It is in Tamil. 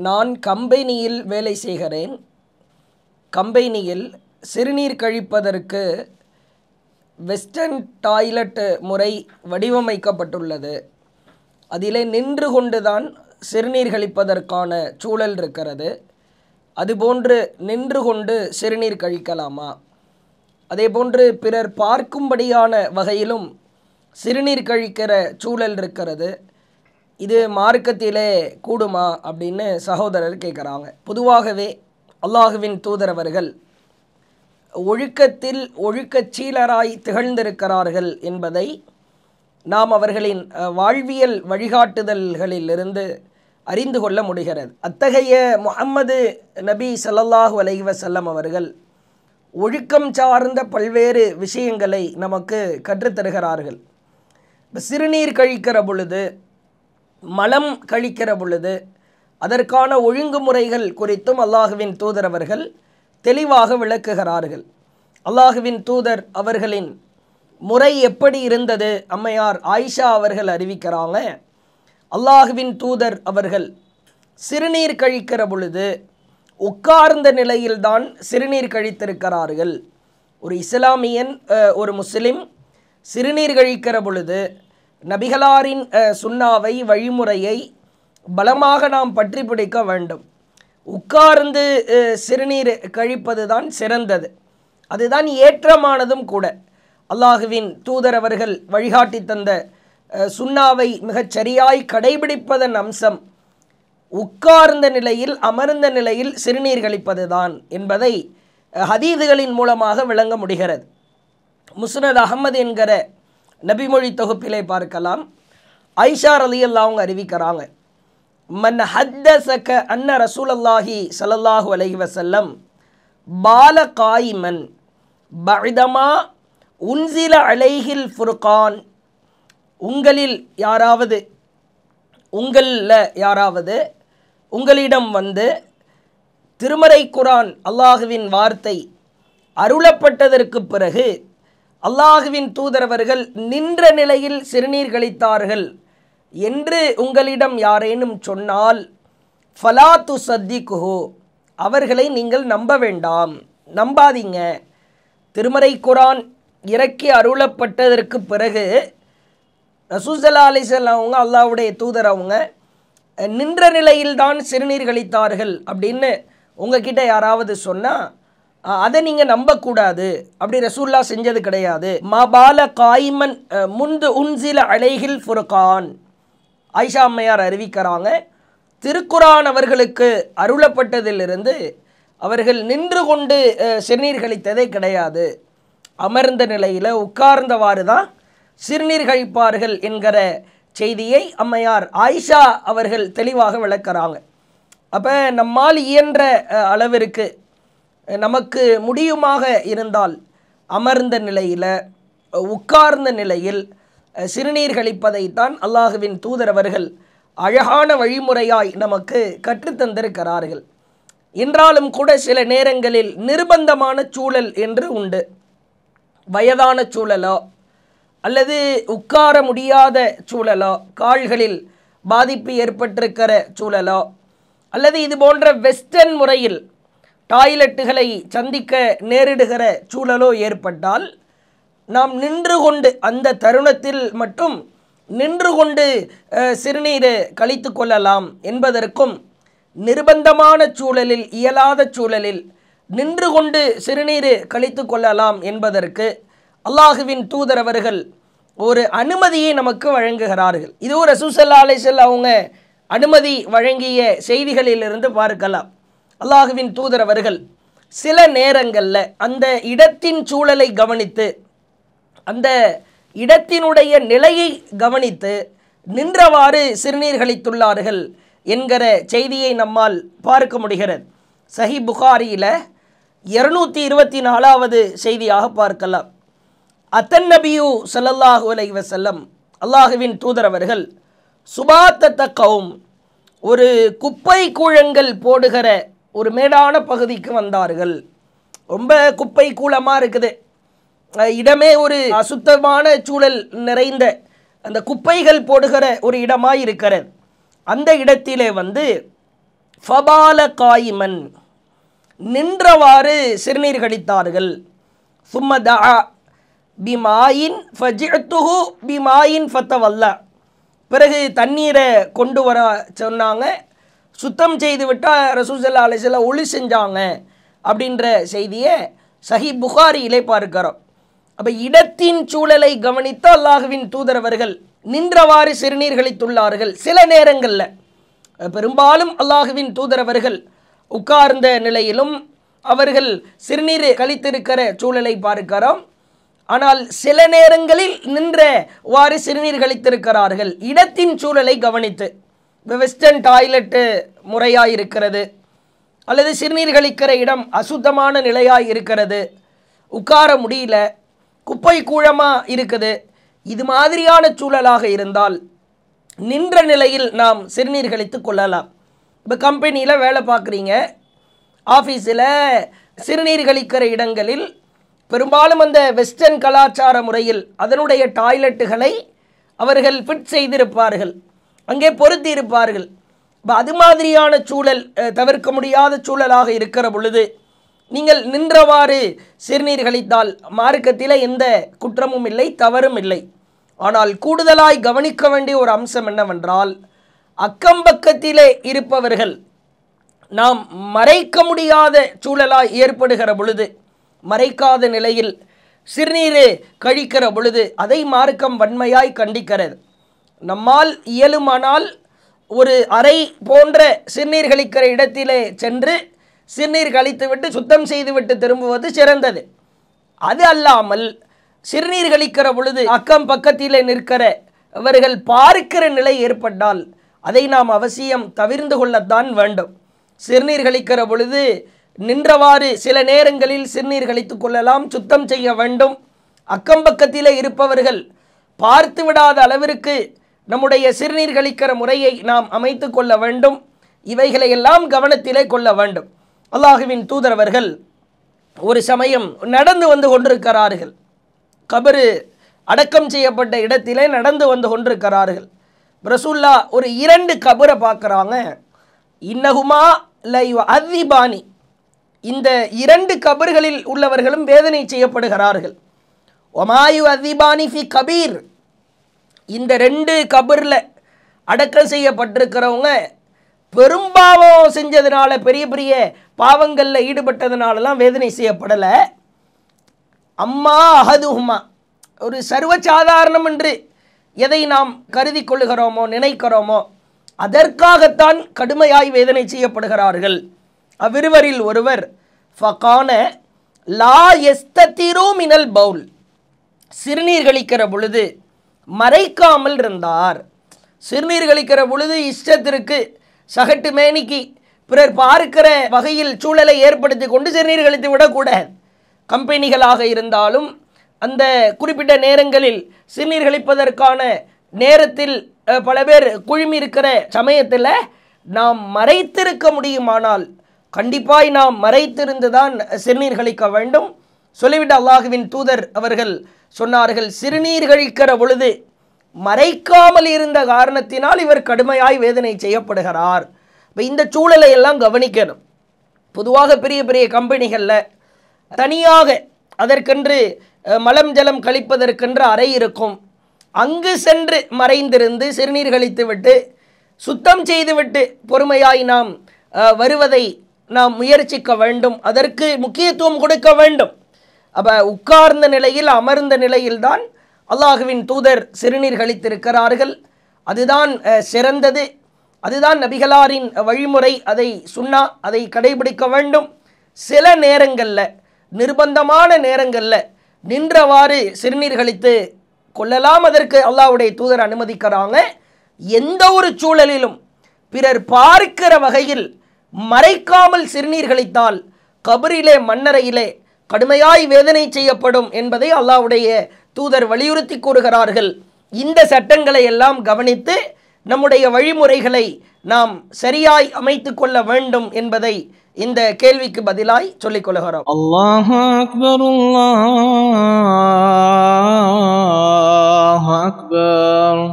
நான் கம்பெனியில் வேலை செய்கிறேன். கம்பெனியில் சிறுநீர் கழிப்பதற்கு வெஸ்டர்ன் டாய்லெட் முறை வடிவமைக்கப்பட்டுள்ளது. அதிலே நின்று கொண்டுதான் சிறுநீர் கழிப்பதற்கான சூழல் இருக்கிறது. அதுபோன்று நின்று கொண்டு சிறுநீர் கழிக்கலாமா? அதேபோன்று பிறர் பார்க்கும்படியான வகையிலும் சிறுநீர் கழிக்கிற சூழல் இருக்கிறது. இது மார்க்கத்திலே கூடுமா அப்படின்னு சகோதரர் கேட்குறாங்க. பொதுவாகவே அல்லாஹுவின் தூதர் அவர்கள் ஒழுக்கத்தில் ஒழுக்கச்சீலராய் திகழ்ந்திருக்கிறார்கள் என்பதை நாம் அவர்களின் வாழ்வியல் வழிகாட்டுதல்களிலிருந்து அறிந்து கொள்ள முடிகிறது. அத்தகைய முஹம்மது நபி ஸல்லல்லாஹு அலைஹி வஸல்லம் அவர்கள் ஒழுக்கம் சார்ந்த பல்வேறு விஷயங்களை நமக்கு கற்றுத்தருகிறார்கள். சிறுநீர் கழிக்கிற பொழுது, மலம் கழிக்கிற பொழுது அதற்கான ஒழுங்குமுறைகள் குறித்தும் அல்லாஹுவின் தூதர் அவர்கள் தெளிவாக விளக்குகிறார்கள். அல்லாஹுவின் தூதர் அவர்களின் முறை எப்படி இருந்தது? அம்மையார் ஆயிஷா அவர்கள் அறிவிக்கிறாங்க, அல்லாஹுவின் தூதர் அவர்கள் சிறுநீர் கழிக்கிற பொழுது உட்கார்ந்த நிலையில்தான் சிறுநீர் கழித்திருக்கிறார்கள். ஒரு இஸ்லாமியன், ஒரு முஸ்லிம் சிறுநீர் கழிக்கிற பொழுது நபிகளாரின் சுன்னாவை, வழிமுறையை பலமாக நாம் பற்றி பிடிக்க வேண்டும். உட்கார்ந்து சிறுநீர் கழிப்பது தான் சிறந்தது, அதுதான் ஏற்றமானதும் கூட. அல்லாஹுவின் தூதர் அவர்கள் வழிகாட்டி தந்த சுன்னாவை மிகச் சரியாய் கடைபிடிப்பதன் அம்சம் உட்கார்ந்த நிலையில், அமர்ந்த நிலையில் சிறுநீர் கழிப்பது தான் என்பதை ஹதீதுகளின் மூலமாக விளங்க முடிகிறது. முஸ்னத் அஹ்மத் என்கிற நபிமொழி தொகுப்பிலே பார்க்கலாம். ஆயிஷா ரலியல்லாஹு அவங்க அறிவிக்கிறாங்க, மன் ஹத்தஸக அன்ன ரசூலல்லாஹி ஸல்லல்லாஹு அலைஹி வஸல்லம் பால காயிமன் பஅதமா உன்சில அலைஹில் ஃபுர்கான். உங்களில் யாராவது உங்களிடம் வந்து திருமறை குர்ஆன், அல்லாஹுவின் வார்த்தை அருளப்பட்டதற்கு பிறகு அல்லாஹுவின் தூதரவர்கள் நின்ற நிலையில் சிறுநீர் கழித்தார்கள் என்று உங்களிடம் யாரேனும் சொன்னால் ஃபலா துஸத்திகுஹு, அவர்களை நீங்கள் நம்ப வேண்டாம், நம்பாதீங்க. திருமறை குர்ஆன் இறக்கி அருளப்பட்டதற்கு பிறகு ரசூல் ஸல்லல்லாஹு அலைஹி வஸல்லம் அவங்க, அல்லாஹ்வுடைய தூதர் அவங்க நின்ற நிலையில்தான் சிறுநீர் கழித்தார்கள் அப்படின்னு உங்ககிட்ட யாராவது சொன்னால் அதை நீங்கள் நம்பக்கூடாது. அப்படி ரசூல்லா செஞ்சது கிடையாது. மபால காயிமன் முந்து உன்சில அலைஹில் ஃபுர்கான். ஆயிஷா அம்மையார் அறிவிக்கிறாங்க, திருக்குர்ஆன் அவர்களுக்கு அருளப்பட்டதிலிருந்து அவர்கள் நின்று கொண்டு சிறுநீர் கழித்ததே கிடையாது. அமர்ந்த நிலையில் உட்கார்ந்தவாறு தான் சிறுநீர் கழிப்பார்கள் என்கிற செய்தியை அம்மையார் ஆயிஷா அவர்கள் தெளிவாக விளக்குறாங்க. அப்போ நம்மால் இயன்ற அளவிற்கு நமக்கு முடியுமாக இருந்தால் அமர்ந்த நிலையில், உட்கார்ந்த நிலையில் சிறுநீர் கழிப்பதைத்தான் அல்லாஹுவின் தூதர் அவர்கள் அழகான வழிமுறையாய் நமக்கு கற்றுத்தந்திருக்கிறார்கள். என்றாலும் கூட சில நேரங்களில் நிர்பந்தமான சூழல் என்று உண்டு. வயதான சூழலோ அல்லது உட்கார முடியாத சூழலோ, கால்களில் பாதிப்பு ஏற்பட்டிருக்கிற சூழலோ, அல்லது இது போன்ற வெஸ்டர்ன் முறையில் டாய்லெட்டுகளை சந்திக்க நேரிடுகிற சூழலோ ஏற்பட்டால் நாம் நின்று கொண்டு, அந்த தருணத்தில் மட்டும் நின்று கொண்டு சிறுநீர் கழித்து கொள்ளலாம் என்பதற்கும், நிர்பந்தமான சூழலில், இயலாத சூழலில் நின்று கொண்டு சிறுநீர் கழித்து கொள்ளலாம் என்பதற்கு அல்லாஹுவின் தூதர் அவர்கள் ஒரு அனுமதியை நமக்கு வழங்குகிறார்கள். இது ரசூல் ஸல்லல்லாஹு அலைஹி வஸல்லம் அவங்க அனுமதி வழங்கிய செய்திகளிலிருந்து பார்க்கலாம். அல்லாஹுவின் தூதர் அவர்கள் சில நேரங்களில் அந்த இடத்தின் சூழலை கவனித்து, அந்த இடத்தினுடைய நிலையை கவனித்து நின்றவாறு சிறுநீர் கழித்துள்ளார்கள் என்கிற செய்தியை நம்மால் பார்க்க முடிகிறது. சஹீஹ் புகாரியில் 224வது செய்தியாக பார்க்கலாம். அத்தன் நபியு ஸல்லல்லாஹு அலைஹி வஸல்லம், அல்லாஹுவின் தூதர் அவர்கள் சுபாத்தத்த கௌம், ஒரு குப்பை கூழங்கள் போடுகிற ஒரு மேடான பகுதிக்கு வந்தார்கள். ரொம்ப குப்பை கூலமாக இருக்குது, இடமே ஒரு அசுத்தமான சூழல் நிறைந்த அந்த குப்பைகள் போடுகிற ஒரு இடமாய் இருக்கிறது. அந்த இடத்திலே வந்து ஃபபால காயிமன், நின்றவாறு சிறுநீர் கழித்தார்கள். சும்ம தஆ பிமாயின் ஃபஜிஅத்துஹு பிமாயின் ஃபதவல்ல, பிறகு தண்ணீரை கொண்டு வர சொன்னாங்க. சுத்தம் செய்து விட்டால் ரசூல் ஸல்லல்லாஹு அலைஹி வஸல்லம் ஒளி செஞ்சாங்க அப்படின்ற செய்தியை சஹீஹ் புகாரியிலே பார்க்கிறோம். அப்போ இடத்தின் சூழலை கவனித்து அல்லாஹுவின் தூதர் அவர்கள் நின்றவாறு சிறுநீர் கழித்துள்ளார்கள். சில நேரங்களில், பெரும்பாலும் அல்லாஹுவின் தூதர் அவர்கள் உட்கார்ந்த நிலையிலும் அவர்கள் சிறுநீர் கழித்திருக்கிற சூழலை பார்க்கிறோம். ஆனால் சில நேரங்களில் நின்றவாறு சிறுநீர் கழித்திருக்கிறார்கள். இடத்தின் சூழலை கவனித்து, வெஸ்டர்ன் டாய்லெட்டு முறையாக இருக்கிறது, அல்லது சிறுநீர் கழிக்கிற இடம் அசுத்தமான நிலையாக இருக்கிறது, உட்கார முடியல, குப்பை கூழமாக இருக்குது, இது மாதிரியான சூழலாக இருந்தால் நின்ற நிலையில் நாம் சிறுநீர் கழித்து கொள்ளலாம். இப்போ கம்பெனியில் வேலை பார்க்குறீங்க, ஆஃபீஸில் சிறுநீர் கழிக்கிற இடங்களில் பெரும்பாலும் அந்த வெஸ்டர்ன் கலாச்சார முறையில் அதனுடைய டாய்லெட்டுகளை அவர்கள் ஃபிட் செய்திருப்பார்கள், அங்கே பொருத்தி இருப்பார்கள். இப்போ அது மாதிரியான சூழல் தவிர்க்க முடியாத சூழலாக இருக்கிற பொழுது நீங்கள் நின்றவாறு சிறுநீர் கழித்தால் மார்க்கத்தில் எந்த குற்றமும் இல்லை, தவறும் இல்லை. ஆனால் கூடுதலாய் கவனிக்க வேண்டிய ஒரு அம்சம் என்னவென்றால், அக்கம்பக்கத்திலே இருப்பவர்கள் நாம் மறைக்க முடியாத சூழலாய் ஏற்படுகிற பொழுது, மறைக்காத நிலையில் சிறுநீர் கழிக்கிற பொழுது அதை மார்க்கம் வன்மையாய் கண்டிக்கிறது. நம்மால் இயலுமானால் ஒரு அறை போன்ற சிறுநீர் கழிக்கிற இடத்திலே சென்று சிறுநீர் கழித்துவிட்டு சுத்தம் செய்துவிட்டு திரும்புவது சிறந்தது. அது அல்லாமல் சிறுநீர் கழிக்கிற பொழுது அக்கம் பக்கத்திலே நிற்கிற அவர்கள் பார்க்கிற நிலை ஏற்பட்டால் அதை நாம் அவசியம் தவிர்ந்து கொள்ளத்தான் வேண்டும். சிறுநீர் கழிக்கிற பொழுது நின்றவாறு சில நேரங்களில் சிறுநீர் கழித்து கொள்ளலாம், சுத்தம் செய்ய வேண்டும். அக்கம்பக்கத்திலே இருப்பவர்கள் பார்த்து விடாத அளவிற்கு நம்முடைய சிறுநீர் கழிக்கிற முறையை நாம் அமைத்து கொள்ள வேண்டும். இவைகளை எல்லாம் கவனத்திலே கொள்ள வேண்டும். அல்லாஹுவின் தூதரவர்கள் ஒரு சமயம் நடந்து வந்து கொண்டிருக்கிறார்கள், கபரு அடக்கம் செய்யப்பட்ட இடத்திலே நடந்து வந்து கொண்டிருக்கிறார்கள். ரசூல்லா ஒரு 2 கபரை பார்க்குறாங்க. இன்னஹுமா லைவ் அதிபானி, இந்த 2 கபர்களில் உள்ளவர்களும் வேதனை செய்யப்படுகிறார்கள். ஒமாயு அதிபானி ஃபி கபீர், இந்த 2 கபரில் அடக்கம் செய்யப்பட்டிருக்கிறவங்க பெரும்பாவம் செஞ்சதுனால, பெரிய பெரிய பாவங்களில் ஈடுபட்டதுனாலலாம் வேதனை செய்யப்படலை. அம்மா அஹதுஹுமா, ஒரு சர்வசாதாரணம் என்று எதை நாம் கருதி கொள்ளுகிறோமோ நினைக்கிறோமோ அதற்காகத்தான் கடுமையாய் வேதனை செய்யப்படுகிறார்கள். அவ்விருவரில் ஒருவர் ஃபகான லா எஸ்ததிரு மினல் பவுல், சிறுநீர் கழிக்கிற பொழுது மறைக்காமல் இருந்தார். சிறுநீர் கழிக்கிற பொழுது இஷ்டத்திற்கு சகட்டு மேனிக்கு பிறர் பார்க்கிற வகையில் சூழலை ஏற்படுத்தி கொண்டு சிறுநீர் கழித்து விடக்கூடாது. கம்பெனிகளாக இருந்தாலும் அந்த குறிப்பிட்ட நேரங்களில் சிறுநீர் கழிப்பதற்கான நேரத்தில் பல பேர் குழுமி இருக்கிற சமயத்தில் நாம் மறைத்திருக்க முடியுமானால் கண்டிப்பாய் நாம் மறைத்திருந்து தான் சிறுநீர் கழிக்க வேண்டும். சொல்லிவிட்டு அல்லாஹுவின் தூதர் அவர்கள் சொன்னார்கள், சிறுநீர் கழிக்கிற பொழுது மறைக்காமல் இருந்த காரணத்தினால் இவர் கடுமையாய் வேதனை செய்யப்படுகிறார். இப்போ இந்த சூழலை எல்லாம் கவனிக்கணும். பொதுவாக பெரிய பெரிய கம்பெனிகளில் தனியாக அதற்கென்று மலம் ஜலம் கழிப்பதற்கென்று அறை இருக்கும். அங்கு சென்று மறைந்திருந்து சிறுநீர் கழித்துவிட்டு சுத்தம் செய்துவிட்டு பொறுமையாய் நாம் வருவதை நாம் முயற்சிக்க வேண்டும். அதற்கு முக்கியத்துவம் கொடுக்க வேண்டும். அப்போ உட்கார்ந்த நிலையில் அமர்ந்த நிலையில்தான் அல்லாஹுவின் தூதர் சிறுநீர் கழித்திருக்கிறார்கள். அதுதான் சிறந்தது, அதுதான் நபிகளாரின் வழிமுறை. அதை சுன்னா, அதை கடைபிடிக்க வேண்டும். சில நேரங்களில், நிர்பந்தமான நேரங்களில் நின்றவாறு சிறுநீர் கழித்து கொள்ளலாம். அதற்கு அல்லாஹ்வுடைய தூதர் அனுமதிக்கிறாங்க. எந்த ஒரு சூழலிலும் பிறர் பார்க்கிற வகையில் மறைக்காமல் சிறுநீர் கழித்தால் கபரிலே மண்ணறையிலே கடுமையாய் வேதனை செய்யப்படும் என்பதை அல்லாஹ்வுடைய தூதர் வலியுறுத்தி கூறுகிறார்கள். இந்த சட்டங்களை எல்லாம் கவனித்து நம்முடைய வழிமுறைகளை நாம் சரியாய் அமைத்து கொள்ள வேண்டும் என்பதை இந்த கேள்விக்கு பதிலாய் சொல்லிக் கொள்கிறோம். அல்லாஹு அக்பர், அல்லாஹு அக்பர்.